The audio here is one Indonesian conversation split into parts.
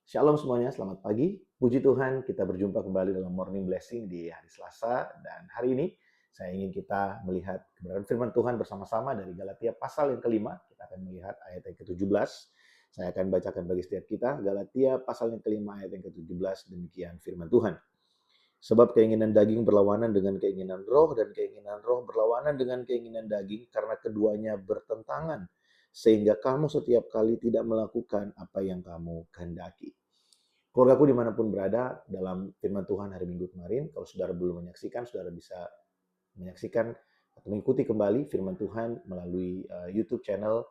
Shalom semuanya, selamat pagi. Puji Tuhan, kita berjumpa kembali dalam Morning Blessing di hari Selasa. Dan hari ini saya ingin kita melihat kebenaran firman Tuhan bersama-sama dari Galatia pasal yang kelima. Kita akan melihat ayat yang ke-17. Saya akan bacakan bagi setiap kita. Galatia pasal yang kelima ayat yang ke-17. Demikian firman Tuhan. Sebab keinginan daging berlawanan dengan keinginan roh, dan keinginan roh berlawanan dengan keinginan daging, karena keduanya bertentangan, sehingga kamu setiap kali tidak melakukan apa yang kamu kehendaki. Keluargaku dimanapun berada, dalam firman Tuhan hari Minggu kemarin, kalau saudara belum menyaksikan, saudara bisa menyaksikan atau mengikuti kembali firman Tuhan melalui YouTube channel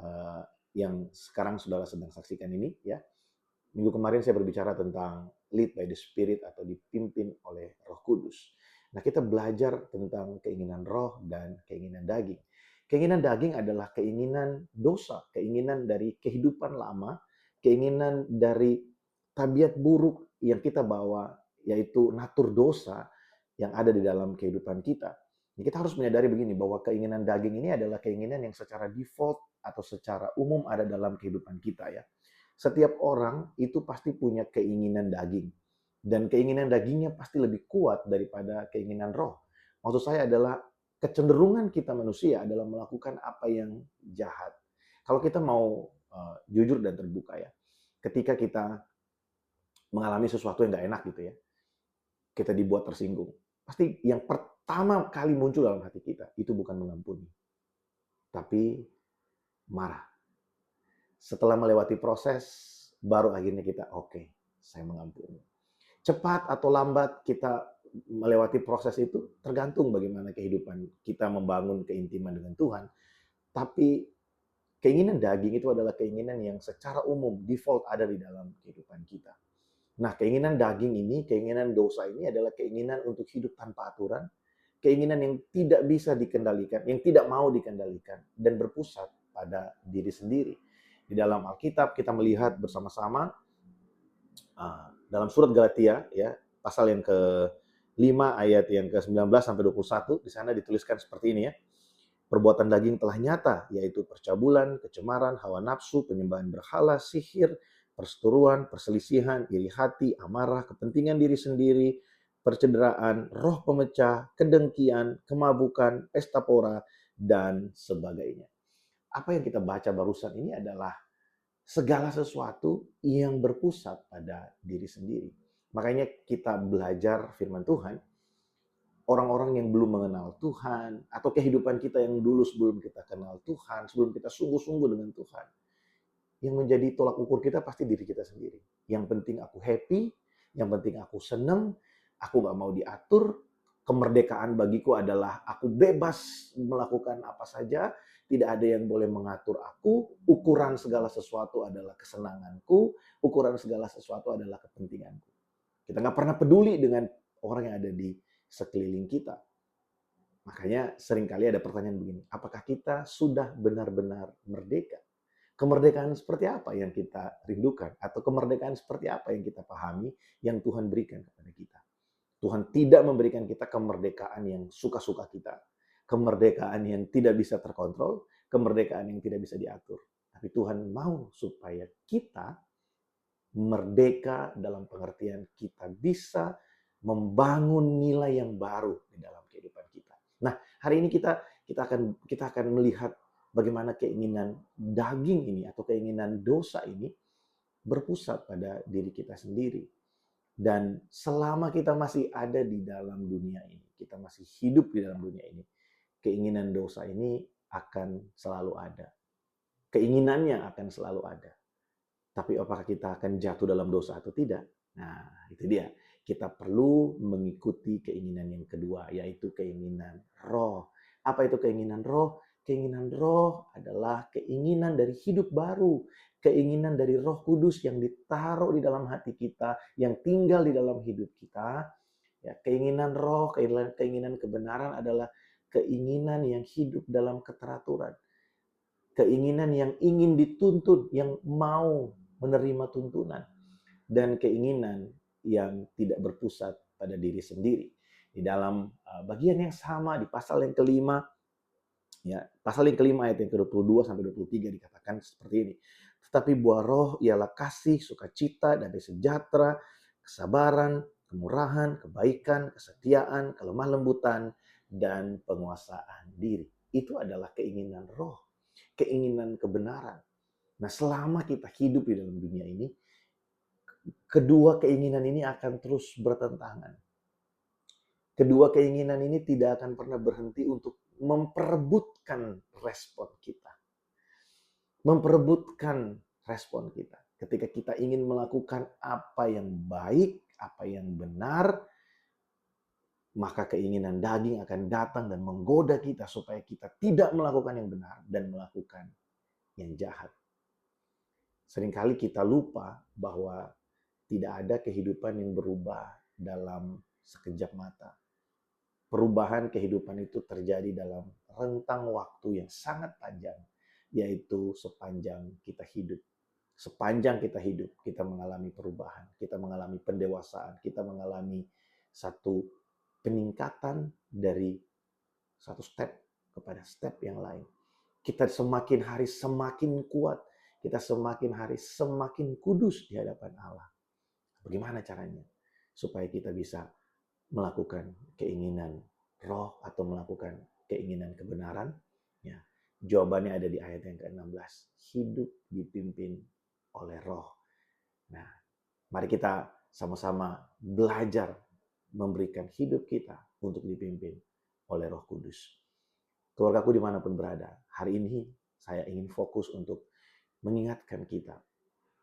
uh, yang sekarang saudara sedang saksikan ini, ya. Minggu kemarin saya berbicara tentang lead by the Spirit atau dipimpin oleh Roh Kudus. Nah, kita belajar tentang keinginan roh dan keinginan daging. Keinginan daging adalah keinginan dosa, keinginan dari kehidupan lama, keinginan dari tabiat buruk yang kita bawa, yaitu natur dosa yang ada di dalam kehidupan kita. Kita harus menyadari begini, bahwa keinginan daging ini adalah keinginan yang secara default atau secara umum ada dalam kehidupan kita, ya. Setiap orang itu pasti punya keinginan daging. Dan keinginan dagingnya pasti lebih kuat daripada keinginan roh. Maksud saya adalah kecenderungan kita manusia adalah melakukan apa yang jahat. Kalau kita mau jujur dan terbuka, ya, ketika kita mengalami sesuatu yang gak enak gitu, ya, kita dibuat tersinggung, pasti yang pertama kali muncul dalam hati kita itu bukan mengampuni, tapi marah. Setelah melewati proses, baru akhirnya kita, oke, saya mengampuni. Cepat atau lambat kita melewati proses itu tergantung bagaimana kehidupan kita membangun keintiman dengan Tuhan. Tapi keinginan daging itu adalah keinginan yang secara umum default ada di dalam kehidupan kita. Nah, keinginan daging ini, keinginan dosa ini adalah keinginan untuk hidup tanpa aturan, keinginan yang tidak bisa dikendalikan, yang tidak mau dikendalikan, dan berpusat pada diri sendiri. Di dalam Alkitab kita melihat bersama-sama dalam surat Galatia, ya, pasal yang ke-5 ayat yang ke-19 sampai 21, di sana dituliskan seperti ini, ya. Perbuatan daging telah nyata, yaitu percabulan, kecemaran, hawa nafsu, penyembahan berhala, sihir, perseteruan, perselisihan, iri hati, amarah, kepentingan diri sendiri, percederaan, roh pemecah, kedengkian, kemabukan, pesta pora, dan sebagainya. Apa yang kita baca barusan ini adalah segala sesuatu yang berpusat pada diri sendiri. Makanya kita belajar firman Tuhan, orang-orang yang belum mengenal Tuhan, atau kehidupan kita yang dulu sebelum kita kenal Tuhan, sebelum kita sungguh-sungguh dengan Tuhan, yang menjadi tolak ukur kita pasti diri kita sendiri. Yang penting aku happy, yang penting aku seneng, aku gak mau diatur. Kemerdekaan bagiku adalah aku bebas melakukan apa saja, tidak ada yang boleh mengatur aku. Ukuran segala sesuatu adalah kesenanganku, ukuran segala sesuatu adalah kepentinganku. Kita gak pernah peduli dengan orang yang ada di sekeliling kita. Makanya seringkali ada pertanyaan begini, apakah kita sudah benar-benar merdeka? Kemerdekaan seperti apa yang kita rindukan? Atau kemerdekaan seperti apa yang kita pahami yang Tuhan berikan kepada kita? Tuhan tidak memberikan kita kemerdekaan yang suka-suka kita. Kemerdekaan yang tidak bisa terkontrol, kemerdekaan yang tidak bisa diatur. Tapi Tuhan mau supaya kita merdeka dalam pengertian kita bisa membangun nilai yang baru di dalam kehidupan kita. Nah, hari ini kita akan melihat bagaimana keinginan daging ini atau keinginan dosa ini berpusat pada diri kita sendiri. Dan selama kita masih ada di dalam dunia ini, kita masih hidup di dalam dunia ini, keinginan dosa ini akan selalu ada. Keinginannya akan selalu ada. Tapi apakah kita akan jatuh dalam dosa atau tidak? Nah, itu dia. Kita perlu mengikuti keinginan yang kedua, yaitu keinginan roh. Apa itu keinginan roh? Keinginan roh adalah keinginan dari hidup baru. Keinginan dari Roh Kudus yang ditaruh di dalam hati kita, yang tinggal di dalam hidup kita. Ya, keinginan roh, keinginan kebenaran adalah keinginan yang hidup dalam keteraturan. Keinginan yang ingin dituntun, yang mau menerima tuntunan, dan keinginan yang tidak berpusat pada diri sendiri. Di dalam bagian yang sama di pasal yang kelima, ya, pasal yang kelima ayat yang ke-22 sampai 23 dikatakan seperti ini. Tetapi buah roh ialah kasih, sukacita, damai sejahtera, kesabaran, kemurahan, kebaikan, kesetiaan, kelemah lembutan, dan penguasaan diri. Itu adalah keinginan roh, keinginan kebenaran. Nah, selama kita hidup di dalam dunia ini, kedua keinginan ini akan terus bertentangan. Kedua keinginan ini tidak akan pernah berhenti untuk memperebutkan respon kita. Memperebutkan respon kita. Ketika kita ingin melakukan apa yang baik, apa yang benar, maka keinginan daging akan datang dan menggoda kita supaya kita tidak melakukan yang benar dan melakukan yang jahat. Seringkali kita lupa bahwa tidak ada kehidupan yang berubah dalam sekejap mata. Perubahan kehidupan itu terjadi dalam rentang waktu yang sangat panjang, yaitu sepanjang kita hidup. Sepanjang kita hidup, kita mengalami perubahan, kita mengalami pendewasaan, kita mengalami satu peningkatan dari satu step kepada step yang lain. Kita semakin hari semakin kuat, kita semakin hari semakin kudus di hadapan Allah. Bagaimana caranya? Supaya kita bisa melakukan keinginan roh atau melakukan keinginan kebenaran? Ya, jawabannya ada di ayat yang ke-16. Hidup dipimpin oleh roh. Nah, mari kita sama-sama belajar memberikan hidup kita untuk dipimpin oleh Roh Kudus. Keluargaku dimanapun berada, hari ini saya ingin fokus untuk mengingatkan kita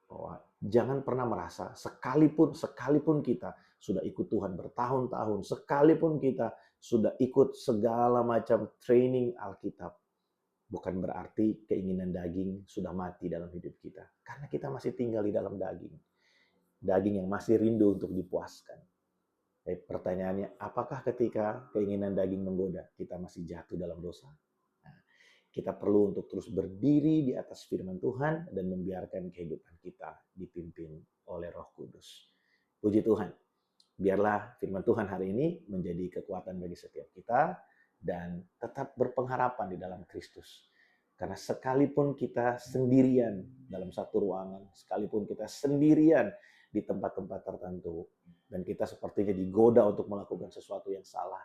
bahwa jangan pernah merasa sekalipun kita sudah ikut Tuhan bertahun-tahun, sekalipun kita sudah ikut segala macam training Alkitab, bukan berarti keinginan daging sudah mati dalam hidup kita. Karena kita masih tinggal di dalam daging. Daging yang masih rindu untuk dipuaskan. Pertanyaannya, apakah ketika keinginan daging menggoda, kita masih jatuh dalam dosa? Kita perlu untuk terus berdiri di atas firman Tuhan dan membiarkan kehidupan kita dipimpin oleh Roh Kudus. Puji Tuhan. Biarlah firman Tuhan hari ini menjadi kekuatan bagi setiap kita dan tetap berpengharapan di dalam Kristus. Karena sekalipun kita sendirian dalam satu ruangan, sekalipun kita sendirian di tempat-tempat tertentu, dan kita sepertinya digoda untuk melakukan sesuatu yang salah,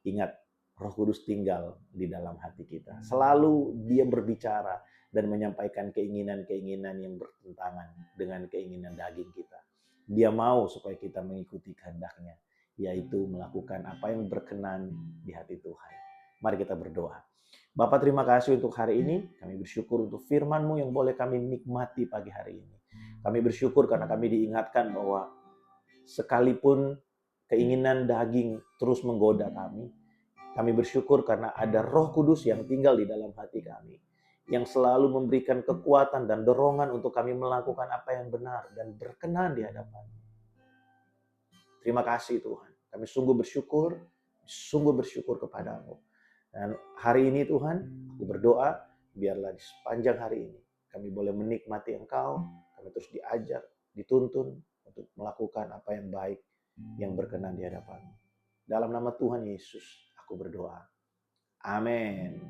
ingat, Roh Kudus tinggal di dalam hati kita. Selalu Dia berbicara dan menyampaikan keinginan-keinginan yang bertentangan dengan keinginan daging kita. Dia mau supaya kita mengikuti kehendak-Nya, yaitu melakukan apa yang berkenan di hati Tuhan. Mari kita berdoa. Bapa, terima kasih untuk hari ini. Kami bersyukur untuk firman-Mu yang boleh kami nikmati pagi hari ini. Kami bersyukur karena kami diingatkan bahwa sekalipun keinginan daging terus menggoda kami bersyukur karena ada Roh Kudus yang tinggal di dalam hati kami, yang selalu memberikan kekuatan dan dorongan untuk kami melakukan apa yang benar dan berkenan di hadapan. Terima kasih Tuhan. Kami sungguh bersyukur kepadamu. Dan hari ini Tuhan, aku berdoa, biarlah di sepanjang hari ini, kami boleh menikmati Engkau, kami terus diajar, dituntun untuk melakukan apa yang baik, yang berkenan di hadapan-Mu. Dalam nama Tuhan Yesus, aku berdoa. Amin.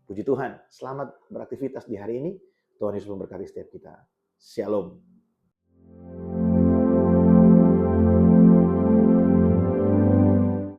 Puji Tuhan. Selamat beraktivitas di hari ini. Tuhan Yesus memberkati setiap kita. Shalom.